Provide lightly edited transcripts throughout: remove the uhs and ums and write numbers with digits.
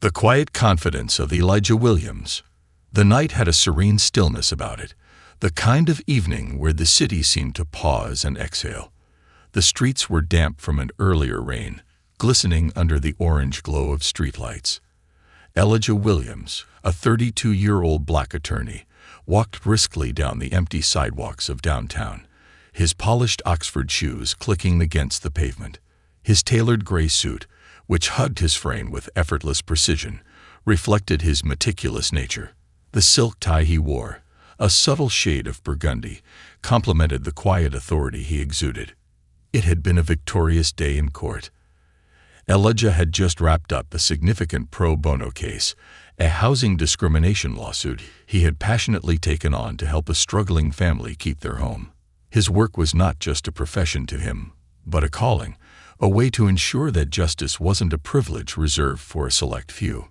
The quiet confidence of Elijah Williams. The night had a serene stillness about it, the kind of evening where the city seemed to pause and exhale. The streets were damp from an earlier rain, glistening under the orange glow of streetlights. Elijah Williams, a 32-year-old black attorney, walked briskly down the empty sidewalks of downtown, his polished Oxford shoes clicking against the pavement. His tailored gray suit, which hugged his frame with effortless precision, reflected his meticulous nature. The silk tie he wore, a subtle shade of burgundy, complemented the quiet authority he exuded. It had been a victorious day in court. Elijah had just wrapped up a significant pro bono case, a housing discrimination lawsuit he had passionately taken on to help a struggling family keep their home. His work was not just a profession to him, but a calling, a way to ensure that justice wasn't a privilege reserved for a select few.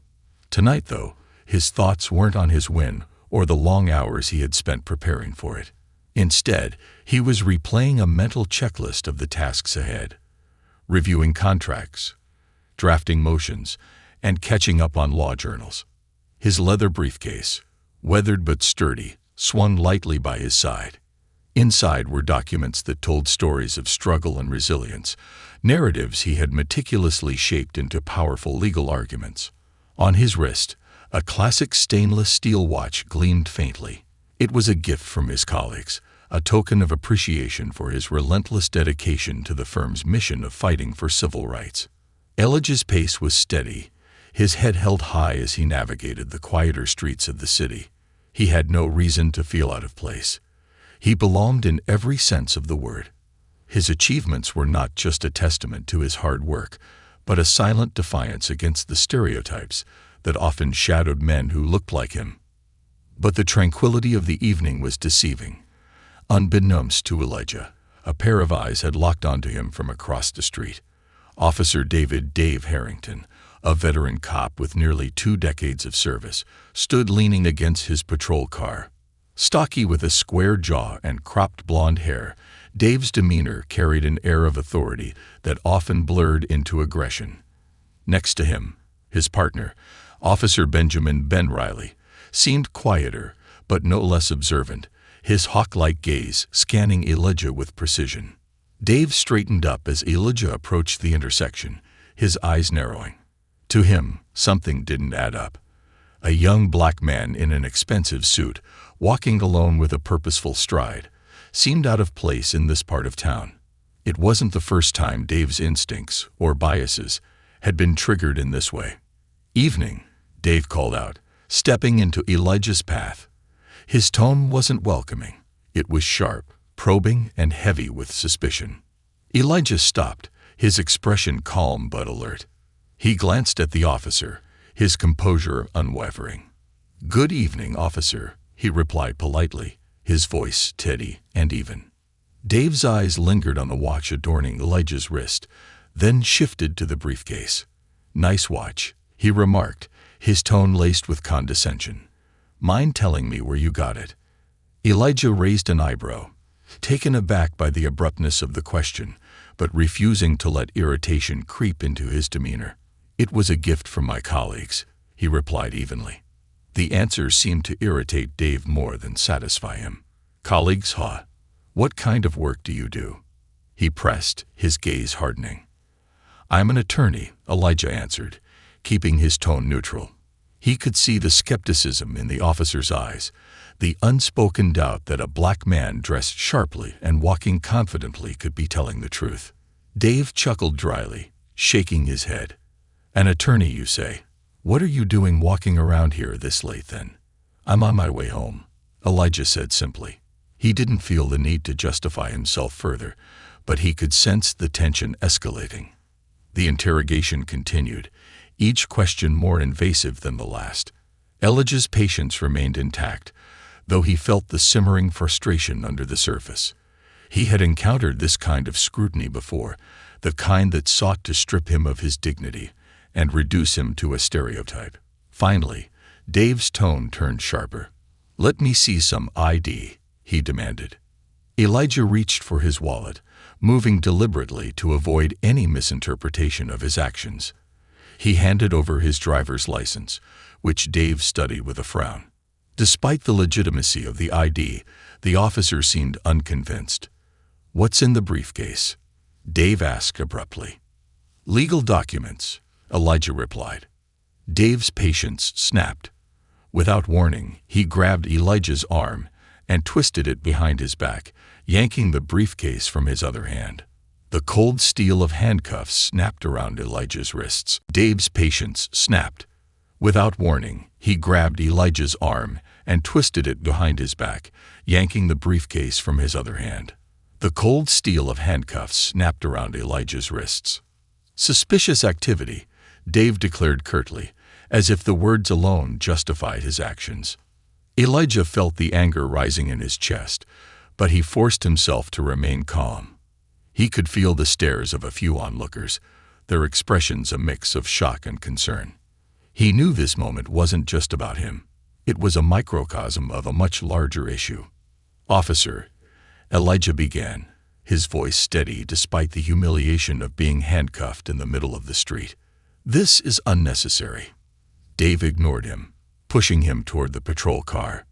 Tonight, though, his thoughts weren't on his win or the long hours he had spent preparing for it. Instead, he was replaying a mental checklist of the tasks ahead, reviewing contracts, drafting motions, and catching up on law journals. His leather briefcase, weathered but sturdy, swung lightly by his side. Inside were documents that told stories of struggle and resilience, narratives he had meticulously shaped into powerful legal arguments. On his wrist, a classic stainless steel watch gleamed faintly. It was a gift from his colleagues, a token of appreciation for his relentless dedication to the firm's mission of fighting for civil rights. Elijah's pace was steady, his head held high as he navigated the quieter streets of the city. He had no reason to feel out of place. He belonged in every sense of the word. His achievements were not just a testament to his hard work, but a silent defiance against the stereotypes that often shadowed men who looked like him. But the tranquility of the evening was deceiving. Unbeknownst to Elijah, a pair of eyes had locked onto him from across the street. Officer Dave Harrington, a veteran cop with nearly 2 decades of service, stood leaning against his patrol car. Stocky with a square jaw and cropped blonde hair, Dave's demeanor carried an air of authority that often blurred into aggression. Next to him, his partner, Officer Benjamin Ben Riley, seemed quieter but no less observant, his hawk-like gaze scanning Elijah with precision. Dave straightened up as Elijah approached the intersection, his eyes narrowing. To him, something didn't add up. A young black man in an expensive suit, walking alone with a purposeful stride, seemed out of place in this part of town. It wasn't the first time Dave's instincts, or biases, had been triggered in this way. "Evening," Dave called out, stepping into Elijah's path. His tone wasn't welcoming. It was sharp, probing, and heavy with suspicion. Elijah stopped, his expression calm but alert. He glanced at the officer, his composure unwavering. "Good evening, officer," he replied politely, his voice steady and even. Dave's eyes lingered on the watch adorning Elijah's wrist, then shifted to the briefcase. "Nice watch," he remarked, his tone laced with condescension. "Mind telling me where you got it?" Elijah raised an eyebrow, taken aback by the abruptness of the question, but refusing to let irritation creep into his demeanor. "It was a gift from my colleagues," he replied evenly. The answer seemed to irritate Dave more than satisfy him. "Colleagues, huh? What kind of work do you do?" he pressed, his gaze hardening. "I'm an attorney," Elijah answered, keeping his tone neutral. He could see the skepticism in the officer's eyes, the unspoken doubt that a black man dressed sharply and walking confidently could be telling the truth. Dave chuckled dryly, shaking his head. "An attorney, you say? What are you doing walking around here this late then?" "I'm on my way home," Elijah said simply. He didn't feel the need to justify himself further, but he could sense the tension escalating. The interrogation continued, each question more invasive than the last. Elijah's patience remained intact, though he felt the simmering frustration under the surface. He had encountered this kind of scrutiny before, the kind that sought to strip him of his dignity and reduce him to a stereotype. Finally, Dave's tone turned sharper. "Let me see some ID," he demanded. Elijah reached for his wallet, moving deliberately to avoid any misinterpretation of his actions. He handed over his driver's license, which Dave studied with a frown. Despite the legitimacy of the ID, the officer seemed unconvinced. "What's in the briefcase?" Dave asked abruptly. "Legal documents," Elijah replied. Dave's patience snapped. Without warning, he grabbed Elijah's arm and twisted it behind his back, yanking the briefcase from his other hand. The cold steel of handcuffs snapped around Elijah's wrists. Dave's patience snapped. Without warning, he grabbed Elijah's arm and twisted it behind his back, yanking the briefcase from his other hand. The cold steel of handcuffs snapped around Elijah's wrists. "Suspicious activity," Dave declared curtly, as if the words alone justified his actions. Elijah felt the anger rising in his chest, but he forced himself to remain calm. He could feel the stares of a few onlookers, their expressions a mix of shock and concern. He knew this moment wasn't just about him. It was a microcosm of a much larger issue. "Officer," Elijah began, his voice steady despite the humiliation of being handcuffed in the middle of the street. "This is unnecessary." Dave ignored him, pushing him toward the patrol car.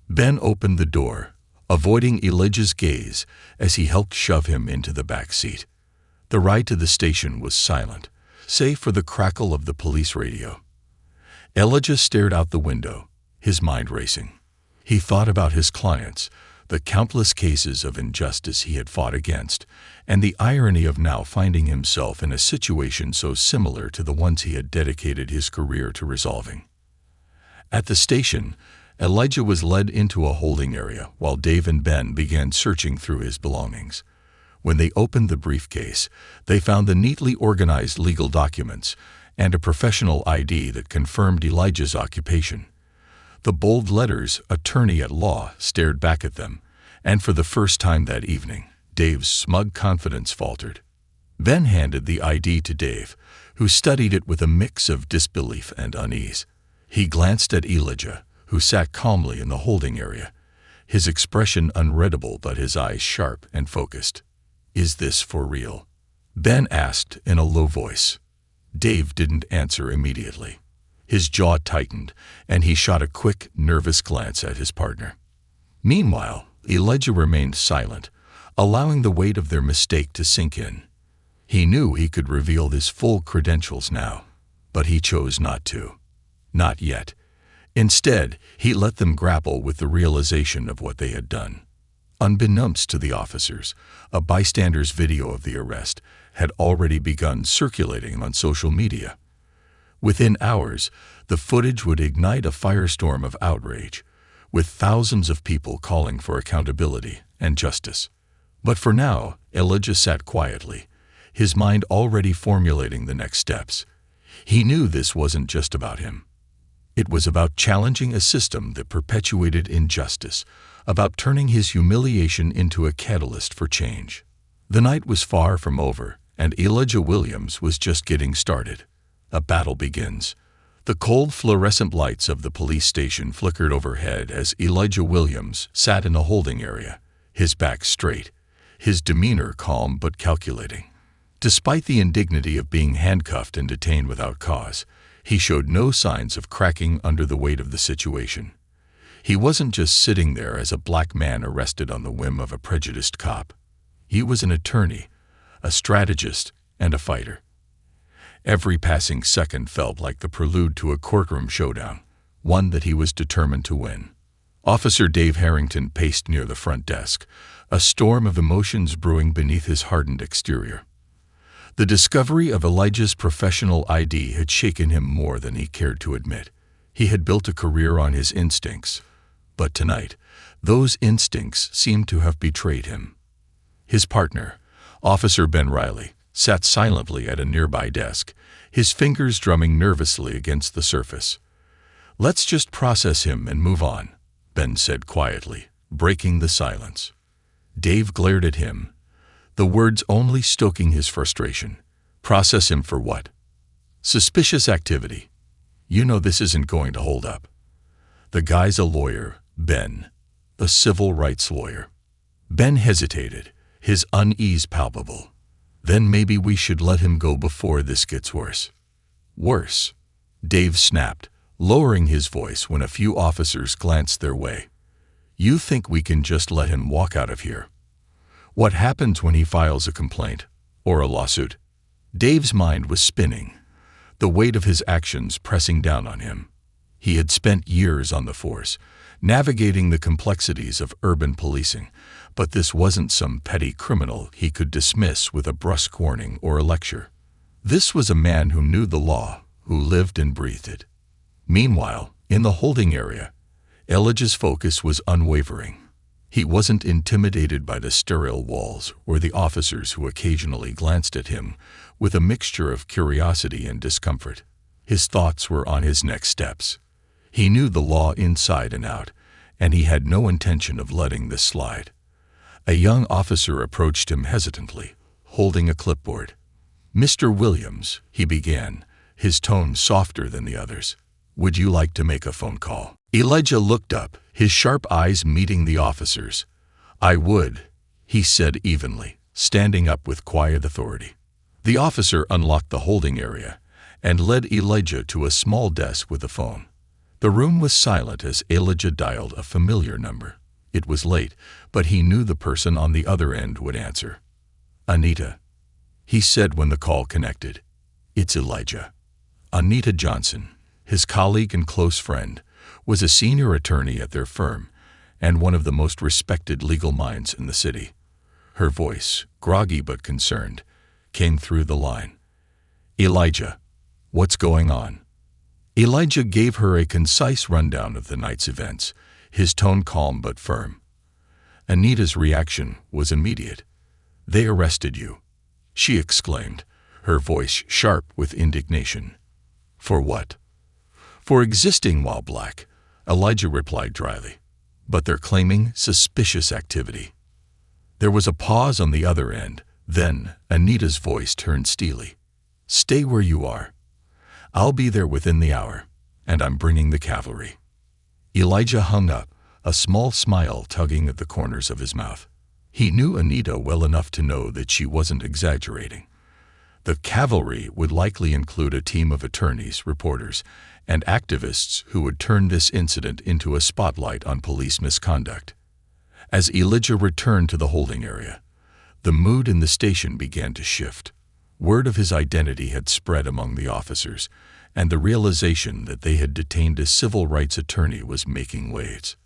Ben opened the door, avoiding Elijah's gaze as he helped shove him into the back seat. The ride to the station was silent, save for the crackle of the police radio. Elijah stared out the window, his mind racing. He thought about his clients, the countless cases of injustice he had fought against, and the irony of now finding himself in a situation so similar to the ones he had dedicated his career to resolving. At the station, Elijah was led into a holding area while Dave and Ben began searching through his belongings. When they opened the briefcase, they found the neatly organized legal documents and a professional ID that confirmed Elijah's occupation. The bold letters, "Attorney at Law," stared back at them, and for the first time that evening, Dave's smug confidence faltered. Ben handed the ID to Dave, who studied it with a mix of disbelief and unease. He glanced at Elijah, who sat calmly in the holding area, his expression unreadable but his eyes sharp and focused. "Is this for real?" Ben asked in a low voice. Dave didn't answer immediately. His jaw tightened, and he shot a quick, nervous glance at his partner. Meanwhile, Elijah remained silent, allowing the weight of their mistake to sink in. He knew he could reveal his full credentials now, but he chose not to. Not yet. Instead, he let them grapple with the realization of what they had done. Unbeknownst to the officers, a bystander's video of the arrest had already begun circulating on social media. Within hours, the footage would ignite a firestorm of outrage, with thousands of people calling for accountability and justice. But for now, Elijah sat quietly, his mind already formulating the next steps. He knew this wasn't just about him. It was about challenging a system that perpetuated injustice, about turning his humiliation into a catalyst for change. The night was far from over, and Elijah Williams was just getting started. A battle begins. The cold fluorescent lights of the police station flickered overhead as Elijah Williams sat in a holding area, his back straight, his demeanor calm but calculating. Despite the indignity of being handcuffed and detained without cause, he showed no signs of cracking under the weight of the situation. He wasn't just sitting there as a black man arrested on the whim of a prejudiced cop. He was an attorney, a strategist, and a fighter. Every passing second felt like the prelude to a courtroom showdown, one that he was determined to win. Officer Dave Harrington paced near the front desk, a storm of emotions brewing beneath his hardened exterior. The discovery of Elijah's professional ID had shaken him more than he cared to admit. He had built a career on his instincts, but tonight, those instincts seemed to have betrayed him. His partner, Officer Ben Riley, sat silently at a nearby desk, his fingers drumming nervously against the surface. "Let's just process him and move on," Ben said quietly, breaking the silence. Dave glared at him, the words only stoking his frustration. "Process him for what?" "Suspicious activity. You know this isn't going to hold up." "The guy's a lawyer, Ben. A civil rights lawyer." Ben hesitated, his unease palpable. "Then maybe we should let him go before this gets worse." Worse, Dave snapped, lowering his voice when a few officers glanced their way. You think we can just let him walk out of here? What happens when he files a complaint or a lawsuit? Dave's mind was spinning, the weight of his actions pressing down on him. He had spent years on the force, navigating the complexities of urban policing, but this wasn't some petty criminal he could dismiss with a brusque warning or a lecture. This was a man who knew the law, who lived and breathed it. Meanwhile, in the holding area, Elijah's focus was unwavering. He wasn't intimidated by the sterile walls or the officers who occasionally glanced at him with a mixture of curiosity and discomfort. His thoughts were on his next steps. He knew the law inside and out, and he had no intention of letting this slide. A young officer approached him hesitantly, holding a clipboard. "Mr. Williams," he began, his tone softer than the others, "would you like to make a phone call?" Elijah looked up, his sharp eyes meeting the officer's. "I would," he said evenly, standing up with quiet authority. The officer unlocked the holding area and led Elijah to a small desk with a phone. The room was silent as Elijah dialed a familiar number. It was late, but he knew the person on the other end would answer. "Anita," he said when the call connected. "It's Elijah." Anita Johnson, his colleague and close friend, was a senior attorney at their firm and one of the most respected legal minds in the city. Her voice, groggy but concerned, came through the line. "Elijah, what's going on?" Elijah gave her a concise rundown of the night's events, his tone calm but firm. Anita's reaction was immediate. "They arrested you," she exclaimed, her voice sharp with indignation. "For what?" "For existing while black," Elijah replied dryly. "But they're claiming suspicious activity." There was a pause on the other end. Then Anita's voice turned steely. "Stay where you are. I'll be there within the hour, and I'm bringing the cavalry." Elijah hung up, a small smile tugging at the corners of his mouth. He knew Anita well enough to know that she wasn't exaggerating. The cavalry would likely include a team of attorneys, reporters, and activists who would turn this incident into a spotlight on police misconduct. As Elijah returned to the holding area, the mood in the station began to shift. Word of his identity had spread among the officers, and the realization that they had detained a civil rights attorney was making waves.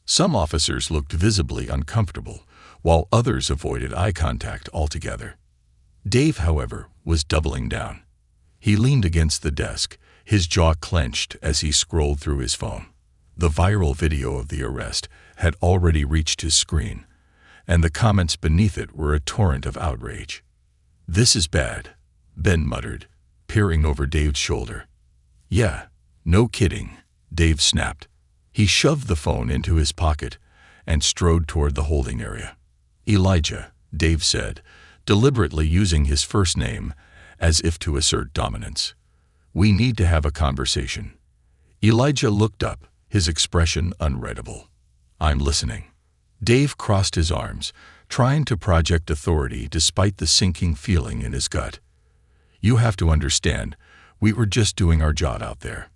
Some officers looked visibly uncomfortable, while others avoided eye contact altogether. Dave, however, was doubling down. He leaned against the desk, his jaw clenched as he scrolled through his phone. The viral video of the arrest had already reached his screen, and the comments beneath it were a torrent of outrage. "This is bad," Ben muttered, peering over Dave's shoulder. "Yeah, no kidding," Dave snapped. He shoved the phone into his pocket and strode toward the holding area. "Elijah," Dave said, deliberately using his first name as if to assert dominance. "We need to have a conversation." Elijah looked up, his expression unreadable. "I'm listening." Dave crossed his arms, trying to project authority despite the sinking feeling in his gut. "You have to understand, we were just doing our job out there.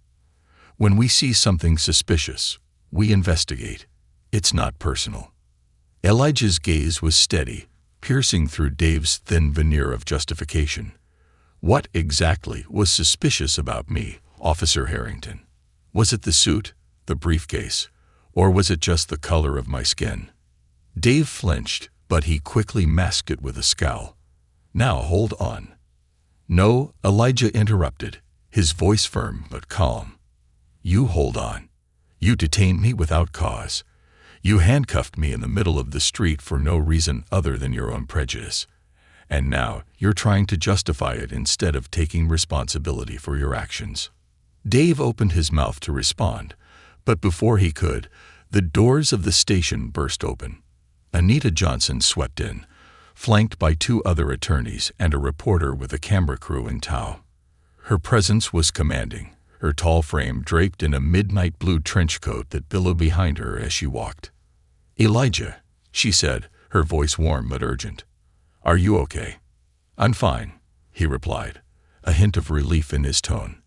When we see something suspicious, we investigate. It's not personal." Elijah's gaze was steady, piercing through Dave's thin veneer of justification. "What exactly was suspicious about me, Officer Harrington? Was it the suit, the briefcase, or was it just the color of my skin?" Dave flinched, but he quickly masked it with a scowl. "Now hold on." "No," Elijah interrupted, his voice firm but calm. "You hold on. You detained me without cause. You handcuffed me in the middle of the street for no reason other than your own prejudice. And now you're trying to justify it instead of taking responsibility for your actions." Dave opened his mouth to respond, but before he could, the doors of the station burst open. Anita Johnson swept in, flanked by two other attorneys and a reporter with a camera crew in tow. Her presence was commanding, her tall frame draped in a midnight blue trench coat that billowed behind her as she walked. "Elijah," she said, her voice warm but urgent. "Are you okay?" "I'm fine," he replied, a hint of relief in his tone.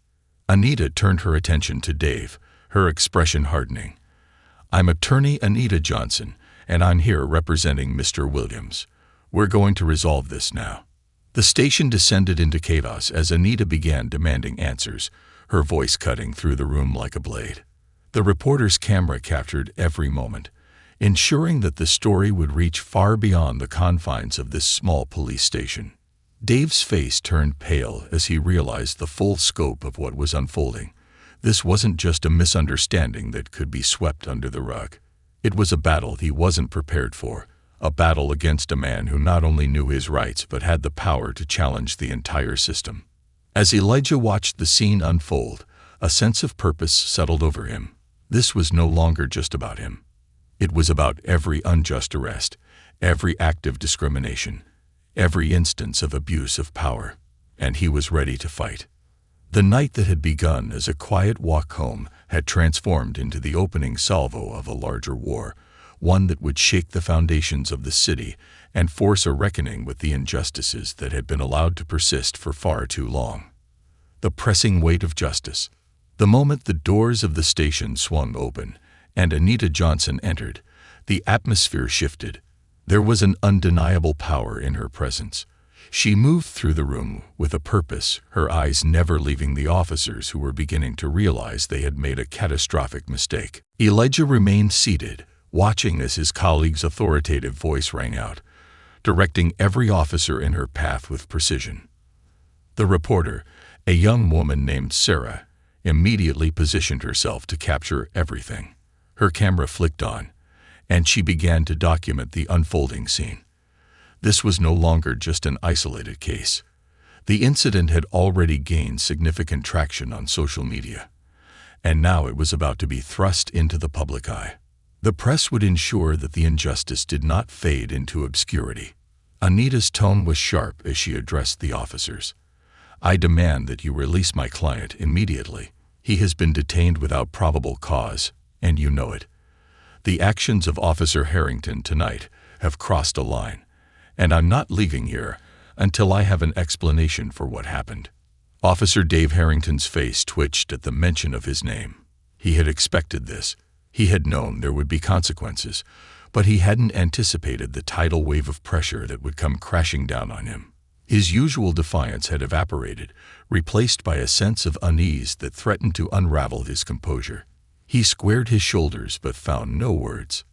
Anita turned her attention to Dave, her expression hardening. "I'm attorney Anita Johnson, and I'm here representing Mr. Williams. We're going to resolve this now." The station descended into chaos as Anita began demanding answers, her voice cutting through the room like a blade. The reporter's camera captured every moment, ensuring that the story would reach far beyond the confines of this small police station. Dave's face turned pale as he realized the full scope of what was unfolding. This wasn't just a misunderstanding that could be swept under the rug. It was a battle he wasn't prepared for, a battle against a man who not only knew his rights but had the power to challenge the entire system. As Elijah watched the scene unfold, a sense of purpose settled over him. This was no longer just about him. It was about every unjust arrest, every act of discrimination, every instance of abuse of power, and he was ready to fight. The night that had begun as a quiet walk home had transformed into the opening salvo of a larger war, one that would shake the foundations of the city and force a reckoning with the injustices that had been allowed to persist for far too long. The pressing weight of justice. The moment the doors of the station swung open and Anita Johnson entered, the atmosphere shifted. There was an undeniable power in her presence. She moved through the room with a purpose, her eyes never leaving the officers who were beginning to realize they had made a catastrophic mistake. Elijah remained seated, watching as his colleague's authoritative voice rang out, directing every officer in her path with precision. The reporter, a young woman named Sarah, immediately positioned herself to capture everything. Her camera flicked on, and she began to document the unfolding scene. This was no longer just an isolated case. The incident had already gained significant traction on social media, and now it was about to be thrust into the public eye. The press would ensure that the injustice did not fade into obscurity. Anita's tone was sharp as she addressed the officers. "I demand that you release my client immediately. He has been detained without probable cause, and you know it. The actions of Officer Harrington tonight have crossed a line, and I'm not leaving here until I have an explanation for what happened." Officer Dave Harrington's face twitched at the mention of his name. He had expected this. He had known there would be consequences, but he hadn't anticipated the tidal wave of pressure that would come crashing down on him. His usual defiance had evaporated, replaced by a sense of unease that threatened to unravel his composure. He squared his shoulders but found no words.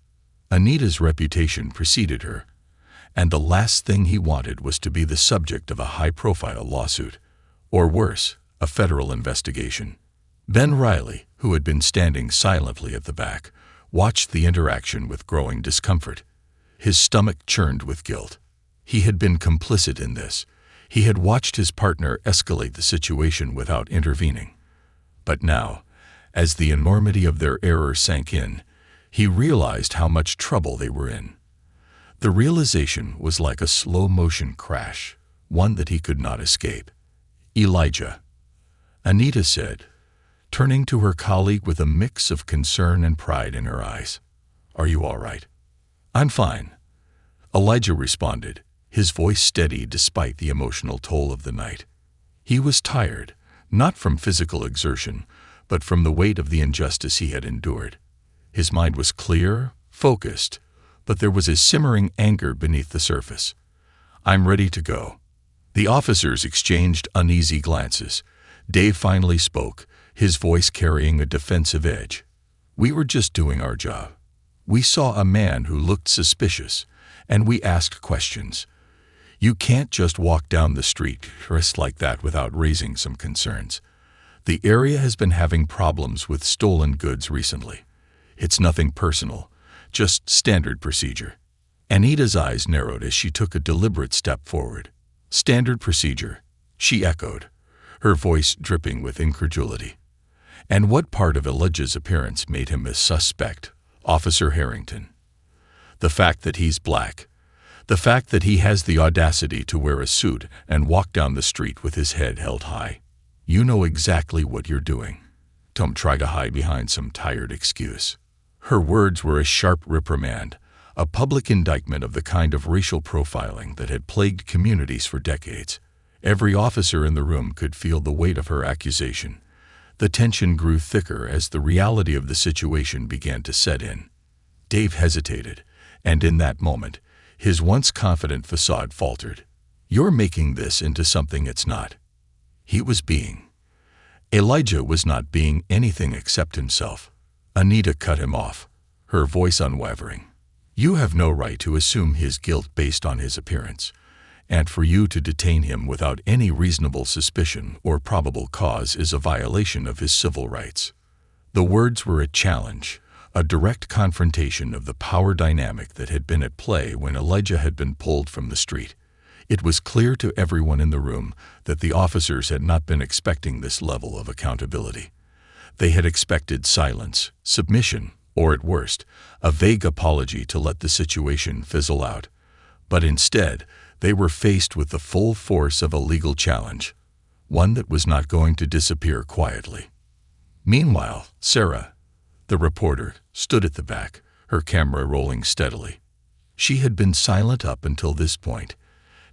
Anita's reputation preceded her, and the last thing he wanted was to be the subject of a high-profile lawsuit, or worse, a federal investigation. Ben Riley, who had been standing silently at the back, watched the interaction with growing discomfort. His stomach churned with guilt. He had been complicit in this. He had watched his partner escalate the situation without intervening. But now, as the enormity of their error sank in, he realized how much trouble they were in. The realization was like a slow-motion crash, one that he could not escape. "Elijah," Anita said, turning to her colleague with a mix of concern and pride in her eyes. "Are you all right?" "I'm fine," Elijah responded, his voice steady despite the emotional toll of the night. He was tired, not from physical exertion, but from the weight of the injustice he had endured. His mind was clear, focused, but there was a simmering anger beneath the surface. "I'm ready to go." The officers exchanged uneasy glances. Dave finally spoke, his voice carrying a defensive edge. "We were just doing our job. We saw a man who looked suspicious, and we asked questions. You can't just walk down the street dressed like that without raising some concerns. The area has been having problems with stolen goods recently. It's nothing personal, just standard procedure." Anita's eyes narrowed as she took a deliberate step forward. "Standard procedure," she echoed, her voice dripping with incredulity. "And what part of Elijah's appearance made him a suspect, Officer Harrington?" "The fact that he's black. The fact that he has the audacity to wear a suit and walk down the street with his head held high. You know exactly what you're doing. Don't try to hide behind some tired excuse." Her words were a sharp reprimand, a public indictment of the kind of racial profiling that had plagued communities for decades. Every officer in the room could feel the weight of her accusation. The tension grew thicker as the reality of the situation began to set in. Dave hesitated, and in that moment, his once confident facade faltered. "You're making this into something it's not." He was being. Elijah was not being anything except himself. Anita cut him off, her voice unwavering. "You have no right to assume his guilt based on his appearance, and for you to detain him without any reasonable suspicion or probable cause is a violation of his civil rights." The words were a challenge, a direct confrontation of the power dynamic that had been at play when Elijah had been pulled from the street. It was clear to everyone in the room that the officers had not been expecting this level of accountability. They had expected silence, submission, or at worst, a vague apology to let the situation fizzle out. But instead, they were faced with the full force of a legal challenge, one that was not going to disappear quietly. Meanwhile, Sarah, the reporter, stood at the back, her camera rolling steadily. She had been silent up until this point,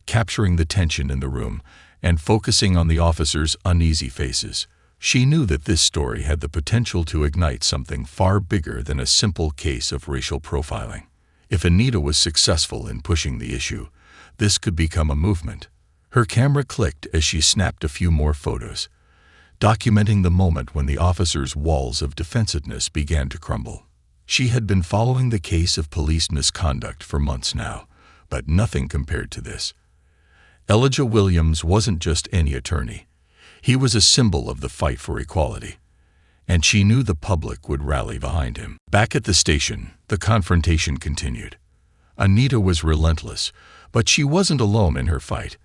capturing the tension in the room and focusing on the officers' uneasy faces. She knew that this story had the potential to ignite something far bigger than a simple case of racial profiling. If Anita was successful in pushing the issue, this could become a movement. Her camera clicked as she snapped a few more photos, documenting the moment when the officers' walls of defensiveness began to crumble. She had been following the case of police misconduct for months now, but nothing compared to this. Elijah Williams wasn't just any attorney. He was a symbol of the fight for equality, and she knew the public would rally behind him. Back at the station, the confrontation continued. Anita was relentless, but she wasn't alone in her fight.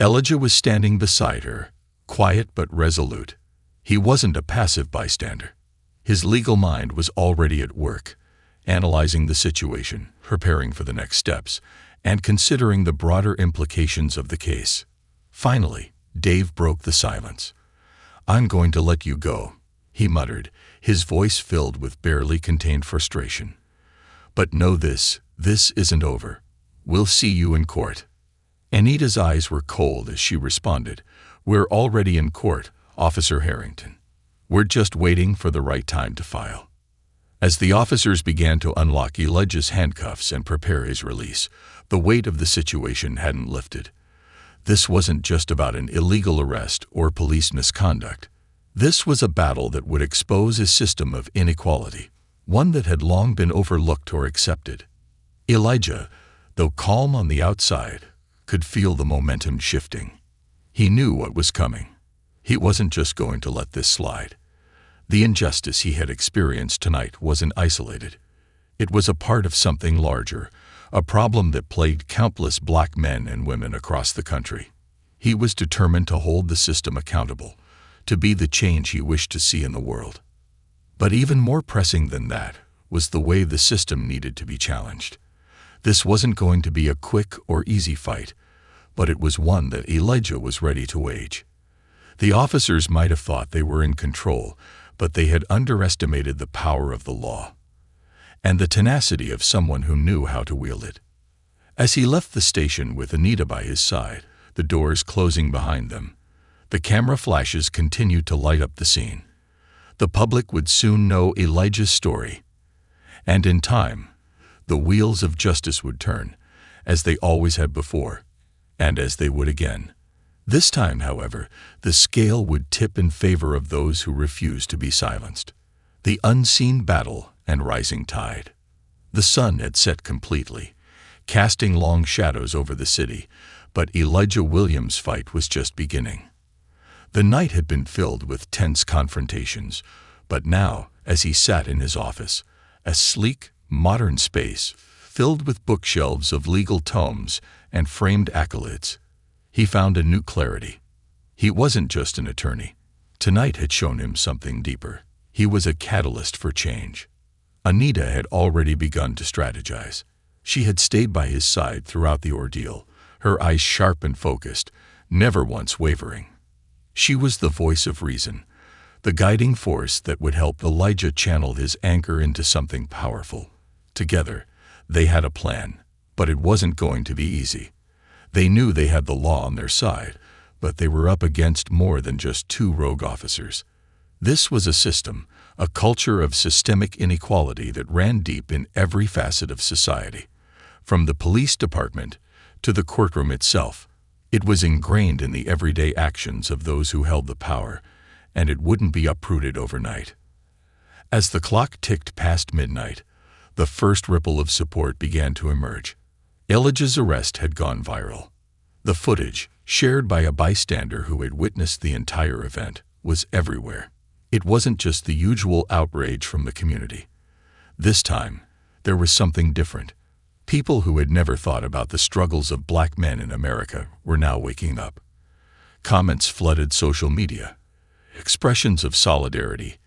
Elijah was standing beside her, quiet but resolute. He wasn't a passive bystander. His legal mind was already at work, analyzing the situation, preparing for the next steps, and considering the broader implications of the case. Finally, Dave broke the silence. "I'm going to let you go," he muttered, his voice filled with barely contained frustration. "But know this isn't over. We'll see you in court." Anita's eyes were cold as she responded, "We're already in court, Officer Harrington. We're just waiting for the right time to file." As the officers began to unlock Elijah's handcuffs and prepare his release, the weight of the situation hadn't lifted. This wasn't just about an illegal arrest or police misconduct. This was a battle that would expose a system of inequality, one that had long been overlooked or accepted. Elijah, though calm on the outside, could feel the momentum shifting. He knew what was coming. He wasn't just going to let this slide. The injustice he had experienced tonight wasn't isolated. It was a part of something larger, a problem that plagued countless black men and women across the country. He was determined to hold the system accountable, to be the change he wished to see in the world. But even more pressing than that was the way the system needed to be challenged. This wasn't going to be a quick or easy fight, but it was one that Elijah was ready to wage. The officers might have thought they were in control, but they had underestimated the power of the law and the tenacity of someone who knew how to wield it. As he left the station with Anita by his side, the doors closing behind them, the camera flashes continued to light up the scene. The public would soon know Elijah's story, and in time, the wheels of justice would turn, as they always had before, and as they would again. This time, however, the scale would tip in favor of those who refused to be silenced. The unseen battle and rising tide. The sun had set completely, casting long shadows over the city, but Elijah Williams' fight was just beginning. The night had been filled with tense confrontations, but now, as he sat in his office, a sleek, modern space filled with bookshelves of legal tomes and framed accolades, he found a new clarity. He wasn't just an attorney. Tonight had shown him something deeper. He was a catalyst for change. Anita had already begun to strategize. She had stayed by his side throughout the ordeal, her eyes sharp and focused, never once wavering. She was the voice of reason, the guiding force that would help Elijah channel his anger into something powerful. Together, they had a plan, but it wasn't going to be easy. They knew they had the law on their side, but they were up against more than just two rogue officers. This was a system, a culture of systemic inequality that ran deep in every facet of society. From the police department to the courtroom itself, it was ingrained in the everyday actions of those who held the power, and it wouldn't be uprooted overnight. As the clock ticked past midnight, the first ripple of support began to emerge. Elijah's arrest had gone viral. The footage, shared by a bystander who had witnessed the entire event, was everywhere. It wasn't just the usual outrage from the community. This time, there was something different. People who had never thought about the struggles of black men in America were now waking up. Comments flooded social media. Expressions of solidarity,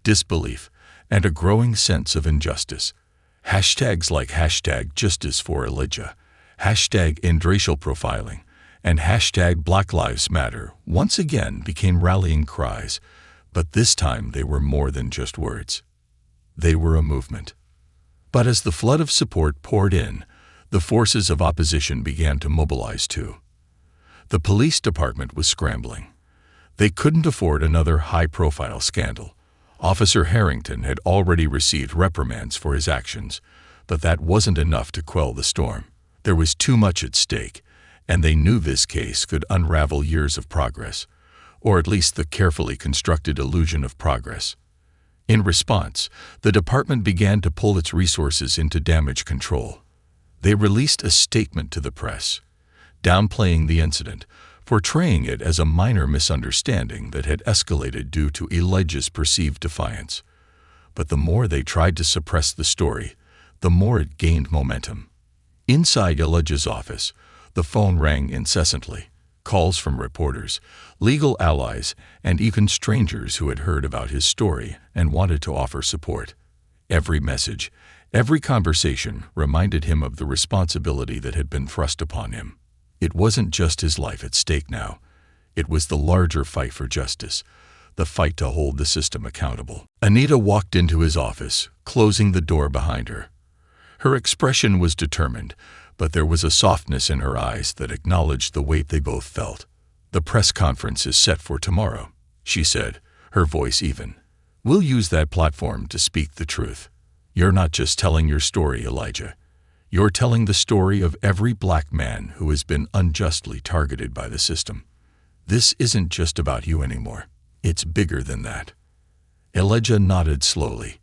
disbelief, and a growing sense of injustice. Hashtags like #Justice for Elijah, #End Racial Profiling, and #Black Lives Matter once again became rallying cries, but this time they were more than just words. They were a movement. But as the flood of support poured in, the forces of opposition began to mobilize too. The police department was scrambling. They couldn't afford another high-profile scandal. Officer Harrington had already received reprimands for his actions, but that wasn't enough to quell the storm. There was too much at stake, and they knew this case could unravel years of progress, or at least the carefully constructed illusion of progress. In response, the department began to pull its resources into damage control. They released a statement to the press, downplaying the incident, portraying it as a minor misunderstanding that had escalated due to Elijah's perceived defiance. But the more they tried to suppress the story, the more it gained momentum. Inside Elijah's office, the phone rang incessantly. Calls from reporters, legal allies, and even strangers who had heard about his story and wanted to offer support. Every message, every conversation reminded him of the responsibility that had been thrust upon him. It wasn't just his life at stake now. It was the larger fight for justice, the fight to hold the system accountable. Anita walked into his office, closing the door behind her. Her expression was determined, but there was a softness in her eyes that acknowledged the weight they both felt. "The press conference is set for tomorrow," she said, her voice even. "We'll use that platform to speak the truth. You're not just telling your story, Elijah. You're telling the story of every black man who has been unjustly targeted by the system. This isn't just about you anymore. It's bigger than that." Elijah nodded slowly.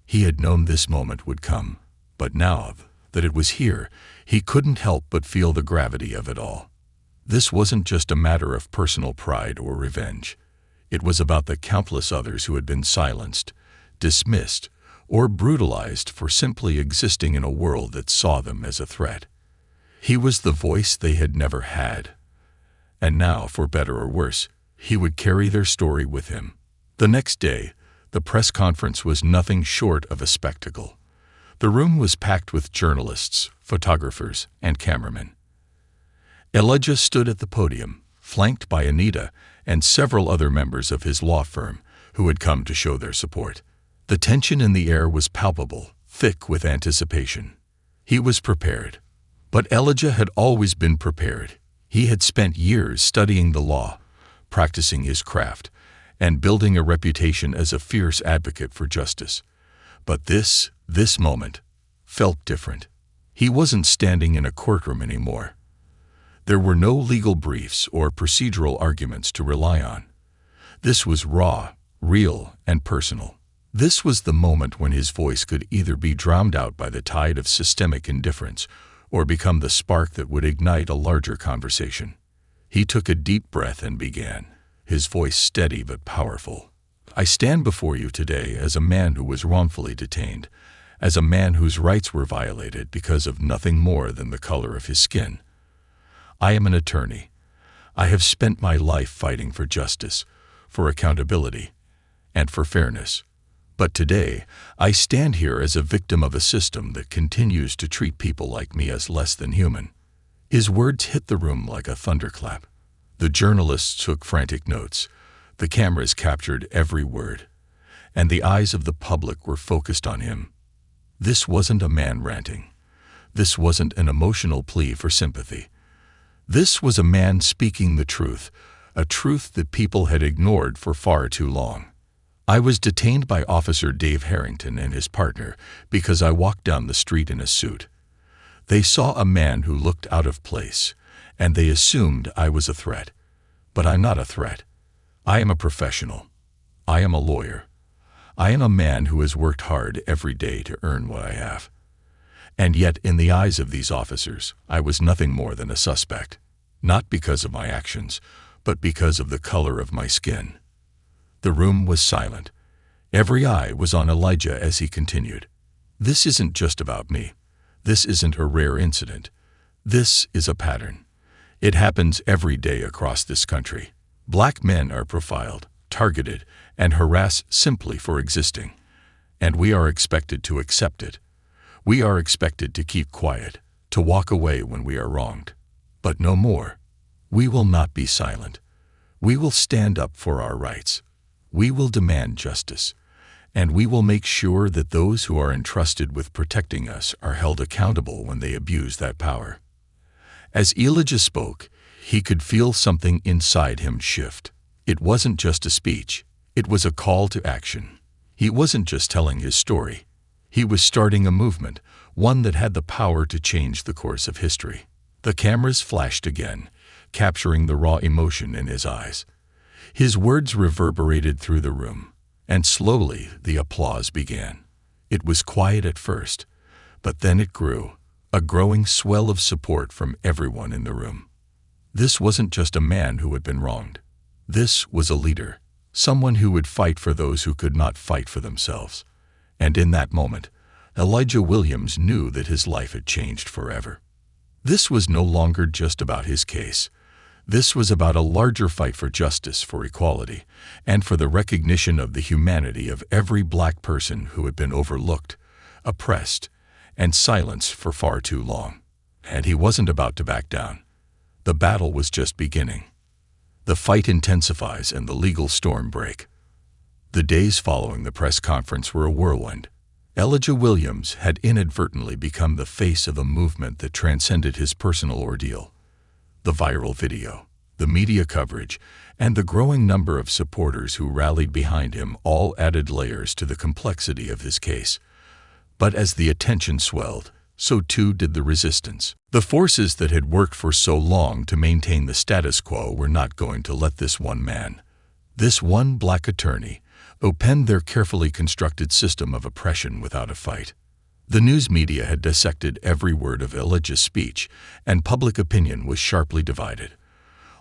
He had known this moment would come, but now that it was here, he couldn't help but feel the gravity of it all. This wasn't just a matter of personal pride or revenge. It was about the countless others who had been silenced, dismissed, or brutalized for simply existing in a world that saw them as a threat. He was the voice they had never had. And now, for better or worse, he would carry their story with him. The next day, the press conference was nothing short of a spectacle. The room was packed with journalists, photographers, and cameramen. Elijah stood at the podium, flanked by Anita and several other members of his law firm who had come to show their support. The tension in the air was palpable, thick with anticipation. He was prepared. But Elijah had always been prepared. He had spent years studying the law, practicing his craft, and building a reputation as a fierce advocate for justice. But this moment felt different. He wasn't standing in a courtroom anymore. There were no legal briefs or procedural arguments to rely on. This was raw, real, and personal. This was the moment when his voice could either be drowned out by the tide of systemic indifference or become the spark that would ignite a larger conversation. He took a deep breath and began, his voice steady but powerful. "I stand before you today as a man who was wrongfully detained, as a man whose rights were violated because of nothing more than the color of his skin. I am an attorney. I have spent my life fighting for justice, for accountability, and for fairness. But today, I stand here as a victim of a system that continues to treat people like me as less than human." His words hit the room like a thunderclap. The journalists took frantic notes. The cameras captured every word, and the eyes of the public were focused on him. This wasn't a man ranting. This wasn't an emotional plea for sympathy. This was a man speaking the truth, a truth that people had ignored for far too long. I was detained by Officer Dave Harrington and his partner because I walked down the street in a suit. They saw a man who looked out of place, and they assumed I was a threat. But I'm not a threat. I am a professional. I am a lawyer. I am a man who has worked hard every day to earn what I have. And yet, in the eyes of these officers, I was nothing more than a suspect. Not because of my actions, but because of the color of my skin. The room was silent. Every eye was on Elijah as he continued. This isn't just about me. This isn't a rare incident. This is a pattern. It happens every day across this country. Black men are profiled, targeted, and harassed simply for existing. And we are expected to accept it. We are expected to keep quiet, to walk away when we are wronged. But no more. We will not be silent. We will stand up for our rights. We will demand justice. And we will make sure that those who are entrusted with protecting us are held accountable when they abuse that power. As Elijah spoke, he could feel something inside him shift. It wasn't just a speech. It was a call to action. He wasn't just telling his story. He was starting a movement, one that had the power to change the course of history. The cameras flashed again, capturing the raw emotion in his eyes. His words reverberated through the room, and slowly the applause began. It was quiet at first, but then it grew, a growing swell of support from everyone in the room. This wasn't just a man who had been wronged. This was a leader, someone who would fight for those who could not fight for themselves. And in that moment, Elijah Williams knew that his life had changed forever. This was no longer just about his case. This was about a larger fight for justice, for equality, and for the recognition of the humanity of every black person who had been overlooked, oppressed, and silenced for far too long. And he wasn't about to back down. The battle was just beginning. The fight intensifies and the legal storm break. The days following the press conference were a whirlwind. Elijah Williams had inadvertently become the face of a movement that transcended his personal ordeal. The viral video, the media coverage, and the growing number of supporters who rallied behind him all added layers to the complexity of his case. But as the attention swelled, so too did the resistance. The forces that had worked for so long to maintain the status quo were not going to let this one man, this one black attorney, upend their carefully constructed system of oppression without a fight. The news media had dissected every word of Elijah's speech, and public opinion was sharply divided.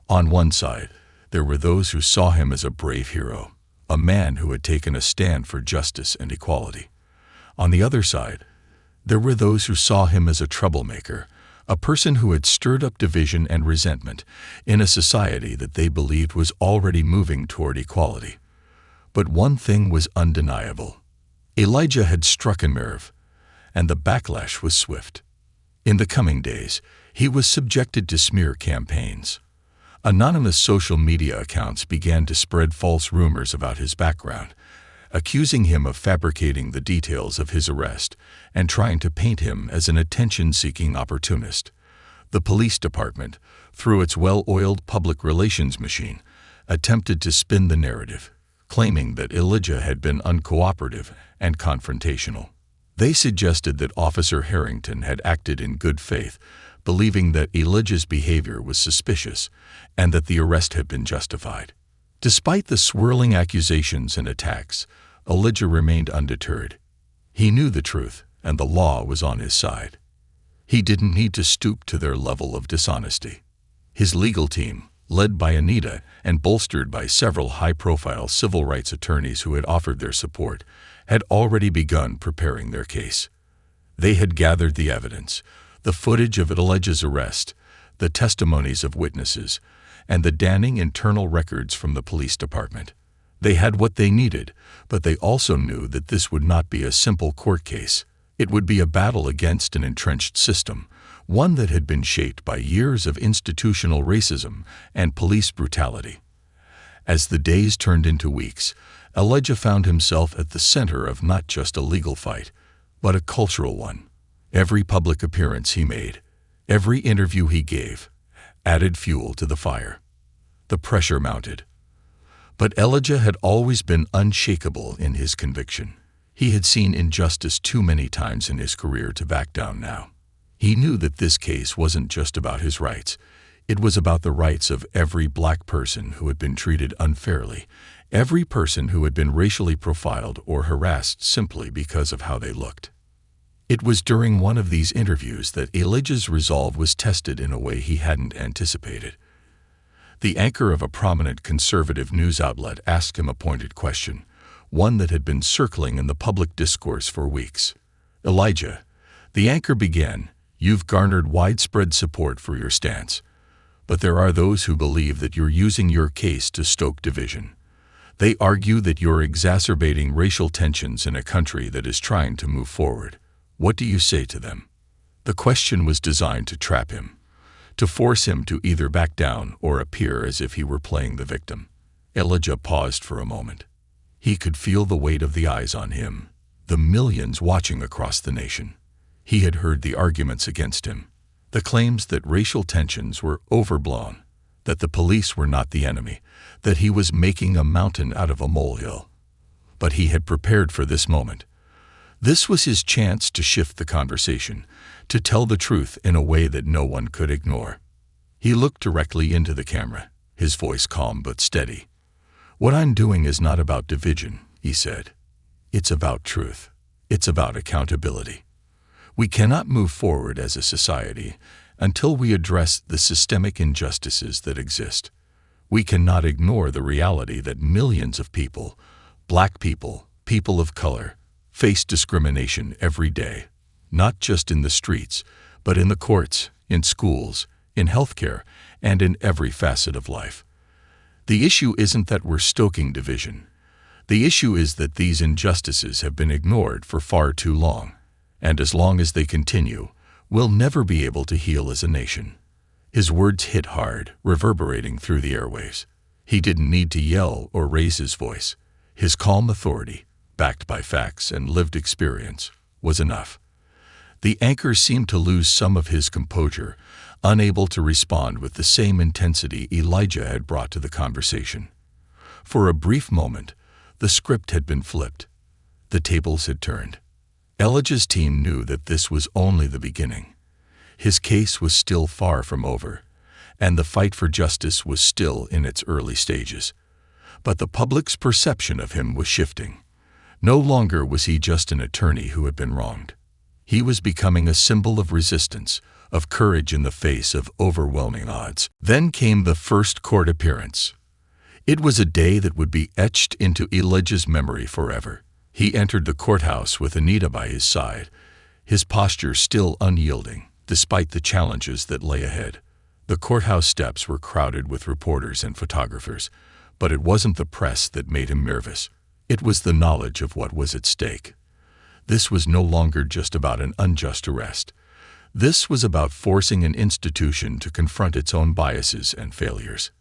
On one side, there were those who saw him as a brave hero, a man who had taken a stand for justice and equality. On the other side, there were those who saw him as a troublemaker, a person who had stirred up division and resentment in a society that they believed was already moving toward equality. But one thing was undeniable. Elijah had struck a nerve, and the backlash was swift. In the coming days, he was subjected to smear campaigns. Anonymous social media accounts began to spread false rumors about his background, accusing him of fabricating the details of his arrest and trying to paint him as an attention-seeking opportunist. The police department, through its well-oiled public relations machine, attempted to spin the narrative, claiming that Elijah had been uncooperative and confrontational. They suggested that Officer Harrington had acted in good faith, believing that Elijah's behavior was suspicious and that the arrest had been justified. Despite the swirling accusations and attacks, Elijah remained undeterred. He knew the truth, and the law was on his side. He didn't need to stoop to their level of dishonesty. His legal team, led by Anita and bolstered by several high-profile civil rights attorneys who had offered their support, had already begun preparing their case. They had gathered the evidence, the footage of Elijah's arrest, the testimonies of witnesses, and the damning internal records from the police department. They had what they needed, but they also knew that this would not be a simple court case. It would be a battle against an entrenched system, one that had been shaped by years of institutional racism and police brutality. As the days turned into weeks, Elijah found himself at the center of not just a legal fight, but a cultural one. Every public appearance he made, every interview he gave, added fuel to the fire. The pressure mounted. But Elijah had always been unshakable in his conviction. He had seen injustice too many times in his career to back down now. He knew that this case wasn't just about his rights. It was about the rights of every black person who had been treated unfairly, every person who had been racially profiled or harassed simply because of how they looked. It was during one of these interviews that Elijah's resolve was tested in a way he hadn't anticipated. The anchor of a prominent conservative news outlet asked him a pointed question, one that had been circling in the public discourse for weeks. "Elijah," the anchor began, "you've garnered widespread support for your stance. But there are those who believe that you're using your case to stoke division. They argue that you're exacerbating racial tensions in a country that is trying to move forward. What do you say to them?" The question was designed to trap him, to force him to either back down or appear as if he were playing the victim. Elijah paused for a moment. He could feel the weight of the eyes on him, the millions watching across the nation. He had heard the arguments against him, the claims that racial tensions were overblown, that the police were not the enemy, that he was making a mountain out of a molehill. But he had prepared for this moment. This was his chance to shift the conversation, to tell the truth in a way that no one could ignore. He looked directly into the camera, his voice calm but steady. "What I'm doing is not about division," he said. "It's about truth. It's about accountability. We cannot move forward as a society until we address the systemic injustices that exist. We cannot ignore the reality that millions of people, black people, people of color, face discrimination every day, not just in the streets, but in the courts, in schools, in healthcare, and in every facet of life. The issue isn't that we're stoking division. The issue is that these injustices have been ignored for far too long. And as long as they continue, we'll never be able to heal as a nation." His words hit hard, reverberating through the airwaves. He didn't need to yell or raise his voice. His calm authority, backed by facts and lived experience, was enough. The anchor seemed to lose some of his composure, unable to respond with the same intensity Elijah had brought to the conversation. For a brief moment, the script had been flipped. The tables had turned. Elijah's team knew that this was only the beginning. His case was still far from over, and the fight for justice was still in its early stages. But the public's perception of him was shifting. No longer was he just an attorney who had been wronged. He was becoming a symbol of resistance, of courage in the face of overwhelming odds. Then came the first court appearance. It was a day that would be etched into Elijah's memory forever. He entered the courthouse with Anita by his side, his posture still unyielding, despite the challenges that lay ahead. The courthouse steps were crowded with reporters and photographers, but it wasn't the press that made him nervous. It was the knowledge of what was at stake. This was no longer just about an unjust arrest. This was about forcing an institution to confront its own biases and failures.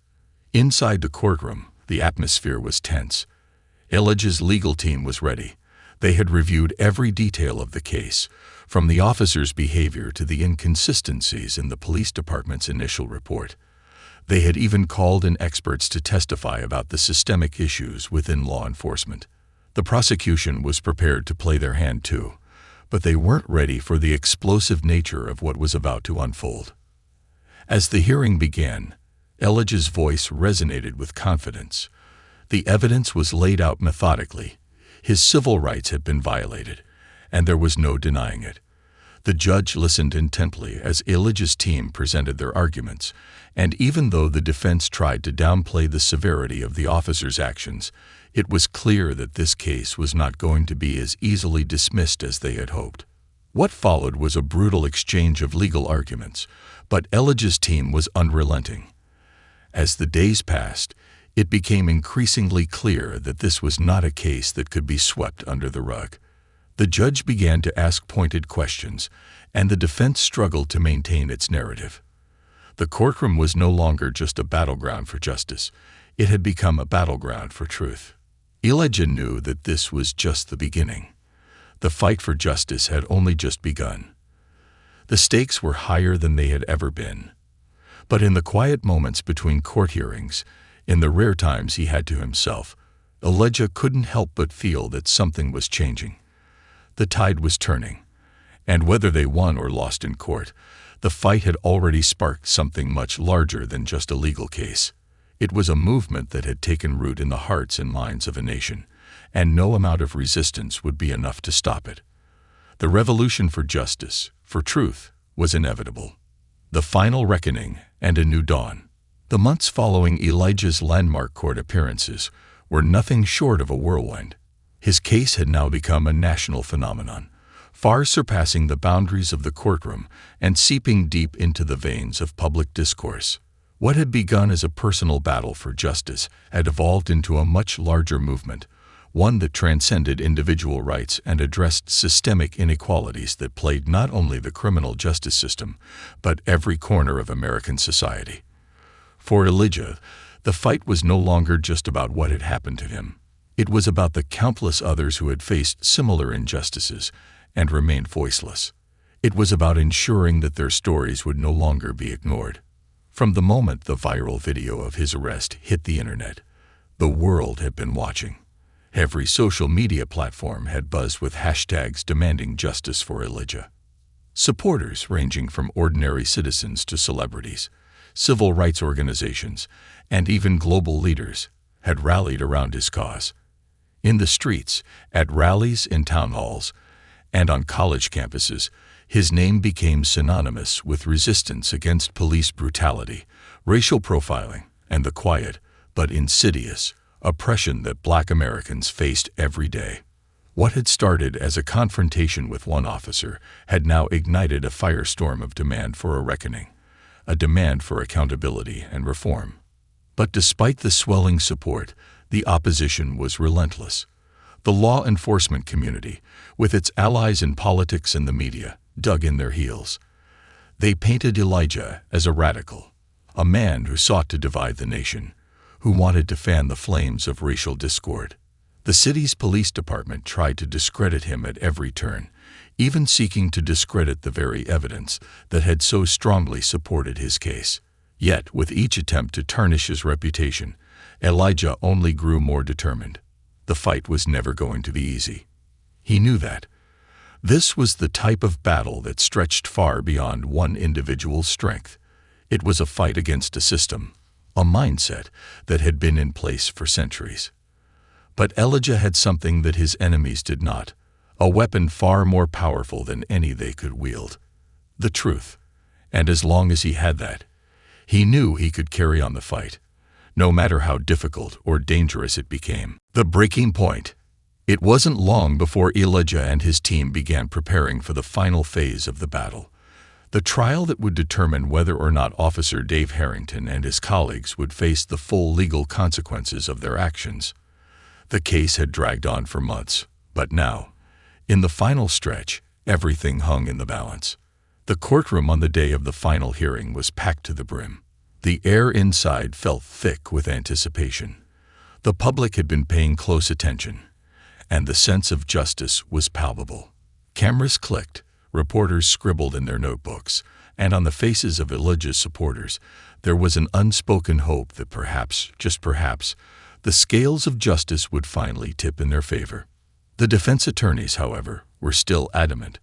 Inside the courtroom, the atmosphere was tense. Elijah's legal team was ready. They had reviewed every detail of the case, from the officer's behavior to the inconsistencies in the police department's initial report. They had even called in experts to testify about the systemic issues within law enforcement. The prosecution was prepared to play their hand too, but they weren't ready for the explosive nature of what was about to unfold. As the hearing began, Elijah's voice resonated with confidence. The evidence was laid out methodically. His civil rights had been violated, and there was no denying it. The judge listened intently as Elijah's team presented their arguments, and even though the defense tried to downplay the severity of the officer's actions, it was clear that this case was not going to be as easily dismissed as they had hoped. What followed was a brutal exchange of legal arguments, but Elijah's team was unrelenting. As the days passed, it became increasingly clear that this was not a case that could be swept under the rug. The judge began to ask pointed questions, and the defense struggled to maintain its narrative. The courtroom was no longer just a battleground for justice. It had become a battleground for truth. Elijah knew that this was just the beginning. The fight for justice had only just begun. The stakes were higher than they had ever been. But in the quiet moments between court hearings, In the rare times he had to himself, Elijah couldn't help but feel that something was changing. The tide was turning, and whether they won or lost in court, the fight had already sparked something much larger than just a legal case. It was a movement that had taken root in the hearts and minds of a nation, and no amount of resistance would be enough to stop it. The revolution for justice, for truth, was inevitable. The final reckoning and a new dawn. The months following Elijah's landmark court appearances were nothing short of a whirlwind. His case had now become a national phenomenon, far surpassing the boundaries of the courtroom and seeping deep into the veins of public discourse. What had begun as a personal battle for justice had evolved into a much larger movement, one that transcended individual rights and addressed systemic inequalities that plagued not only the criminal justice system, but every corner of American society. For Elijah, the fight was no longer just about what had happened to him. It was about the countless others who had faced similar injustices and remained voiceless. It was about ensuring that their stories would no longer be ignored. From the moment the viral video of his arrest hit the internet, the world had been watching. Every social media platform had buzzed with hashtags demanding justice for Elijah. Supporters ranging from ordinary citizens to celebrities, civil rights organizations, and even global leaders had rallied around his cause. In the streets, at rallies, in town halls, and on college campuses, his name became synonymous with resistance against police brutality, racial profiling, and the quiet, but insidious, oppression that Black Americans faced every day. What had started as a confrontation with one officer had now ignited a firestorm of demand for a reckoning, a demand for accountability and reform. But despite the swelling support, the opposition was relentless. The law enforcement community, with its allies in politics and the media, dug in their heels. They painted Elijah as a radical, a man who sought to divide the nation, who wanted to fan the flames of racial discord. The city's police department tried to discredit him at every turn, even seeking to discredit the very evidence that had so strongly supported his case. Yet, with each attempt to tarnish his reputation, Elijah only grew more determined. The fight was never going to be easy. He knew that. This was the type of battle that stretched far beyond one individual's strength. It was a fight against a system, a mindset that had been in place for centuries. But Elijah had something that his enemies did not, a weapon far more powerful than any they could wield: the truth. And as long as he had that, he knew he could carry on the fight, no matter how difficult or dangerous it became. The breaking point. It wasn't long before Elijah and his team began preparing for the final phase of the battle, the trial that would determine whether or not Officer Dave Harrington and his colleagues would face the full legal consequences of their actions. The case had dragged on for months, but now, in the final stretch, everything hung in the balance. The courtroom on the day of the final hearing was packed to the brim. The air inside felt thick with anticipation. The public had been paying close attention, and the sense of justice was palpable. Cameras clicked, reporters scribbled in their notebooks, and on the faces of Elijah's supporters, there was an unspoken hope that perhaps, just perhaps, the scales of justice would finally tip in their favor. The defense attorneys, however, were still adamant.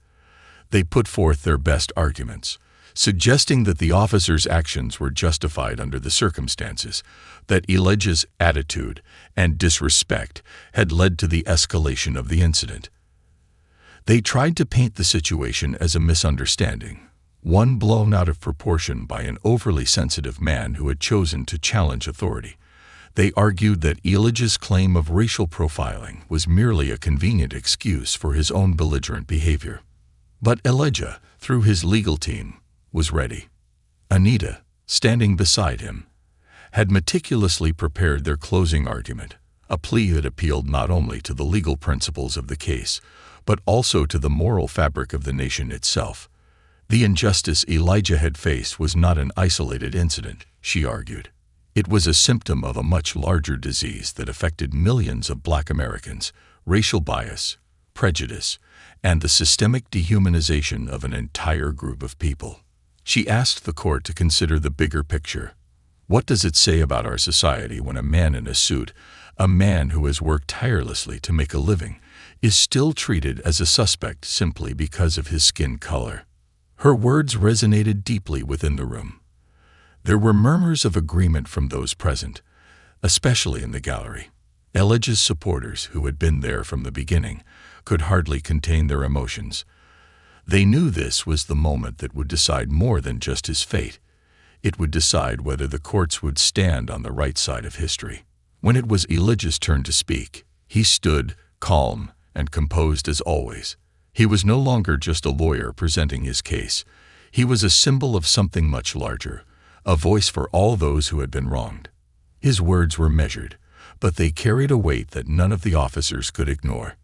They put forth their best arguments, suggesting that the officer's actions were justified under the circumstances, that Elijah's attitude and disrespect had led to the escalation of the incident. They tried to paint the situation as a misunderstanding, one blown out of proportion by an overly sensitive man who had chosen to challenge authority. They argued that Elijah's claim of racial profiling was merely a convenient excuse for his own belligerent behavior. But Elijah, through his legal team, was ready. Anita, standing beside him, had meticulously prepared their closing argument, a plea that appealed not only to the legal principles of the case, but also to the moral fabric of the nation itself. The injustice Elijah had faced was not an isolated incident, she argued. It was a symptom of a much larger disease that affected millions of Black Americans: racial bias, prejudice, and the systemic dehumanization of an entire group of people. She asked the court to consider the bigger picture. What does it say about our society when a man in a suit, a man who has worked tirelessly to make a living, is still treated as a suspect simply because of his skin color? Her words resonated deeply within the room. There were murmurs of agreement from those present, especially in the gallery. Elijah's supporters, who had been there from the beginning, could hardly contain their emotions. They knew this was the moment that would decide more than just his fate. It would decide whether the courts would stand on the right side of history. When it was Elijah's turn to speak, he stood, calm and composed as always. He was no longer just a lawyer presenting his case. He was a symbol of something much larger, a voice for all those who had been wronged. His words were measured, but they carried a weight that none of the officers could ignore.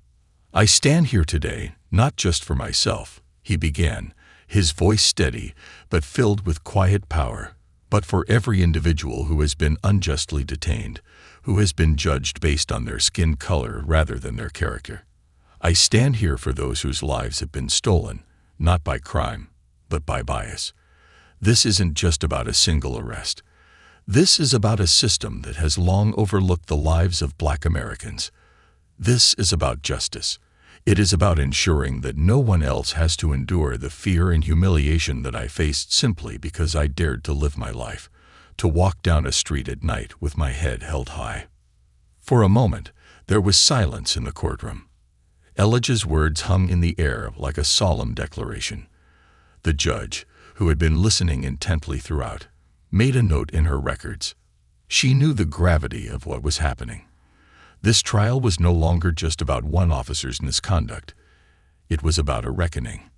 "I stand here today, not just for myself," he began, his voice steady but filled with quiet power, "but for every individual who has been unjustly detained, who has been judged based on their skin color rather than their character. I stand here for those whose lives have been stolen, not by crime, but by bias. This isn't just about a single arrest. This is about a system that has long overlooked the lives of Black Americans. This is about justice. It is about ensuring that no one else has to endure the fear and humiliation that I faced simply because I dared to live my life, to walk down a street at night with my head held high." For a moment, there was silence in the courtroom. Elijah's words hung in the air like a solemn declaration. The judge, who had been listening intently throughout, made a note in her records. She knew the gravity of what was happening. This trial was no longer just about one officer's misconduct. It was about a reckoning.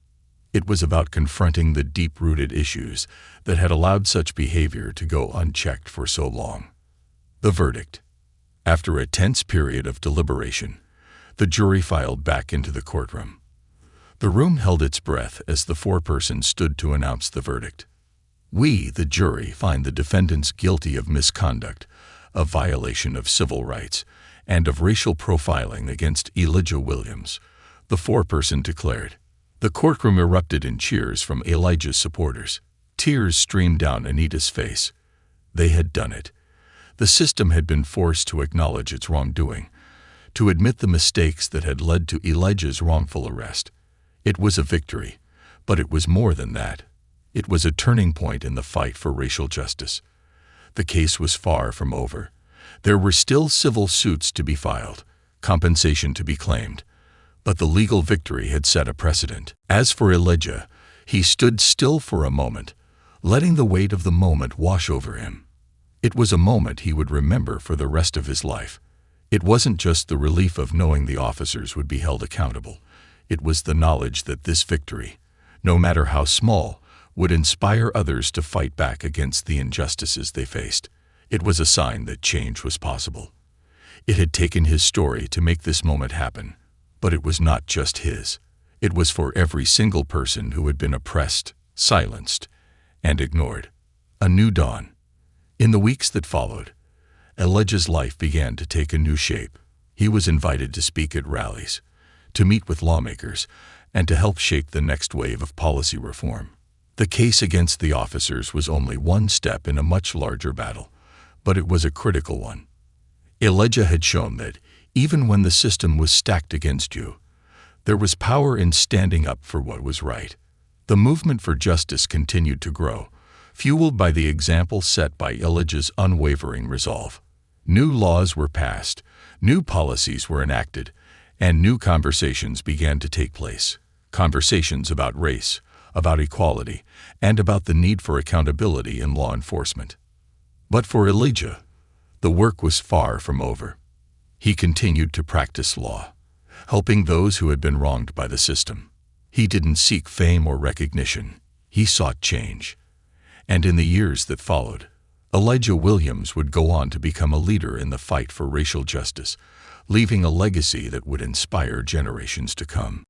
It was about confronting the deep-rooted issues that had allowed such behavior to go unchecked for so long. The verdict. After a tense period of deliberation, the jury filed back into the courtroom. The room held its breath as the foreperson stood to announce the verdict. "We, the jury, find the defendants guilty of misconduct, of violation of civil rights, and of racial profiling against Elijah Williams," the foreperson declared. The courtroom erupted in cheers from Elijah's supporters. Tears streamed down Anita's face. They had done it. The system had been forced to acknowledge its wrongdoing, to admit the mistakes that had led to Elijah's wrongful arrest. It was a victory, but it was more than that. It was a turning point in the fight for racial justice. The case was far from over. There were still civil suits to be filed, compensation to be claimed, but the legal victory had set a precedent. As for Elijah, he stood still for a moment, letting the weight of the moment wash over him. It was a moment he would remember for the rest of his life. It wasn't just the relief of knowing the officers would be held accountable. It was the knowledge that this victory, no matter how small, would inspire others to fight back against the injustices they faced. It was a sign that change was possible. It had taken his story to make this moment happen, but it was not just his. It was for every single person who had been oppressed, silenced, and ignored. A new dawn. In the weeks that followed, Elijah's life began to take a new shape. He was invited to speak at rallies, to meet with lawmakers, and to help shape the next wave of policy reform. The case against the officers was only one step in a much larger battle, but it was a critical one. Elijah had shown that, even when the system was stacked against you, there was power in standing up for what was right. The movement for justice continued to grow, fueled by the example set by Elijah's unwavering resolve. New laws were passed, new policies were enacted, and new conversations began to take place. Conversations about race, about equality, and about the need for accountability in law enforcement. But for Elijah, the work was far from over. He continued to practice law, helping those who had been wronged by the system. He didn't seek fame or recognition. He sought change. And in the years that followed, Elijah Williams would go on to become a leader in the fight for racial justice, leaving a legacy that would inspire generations to come.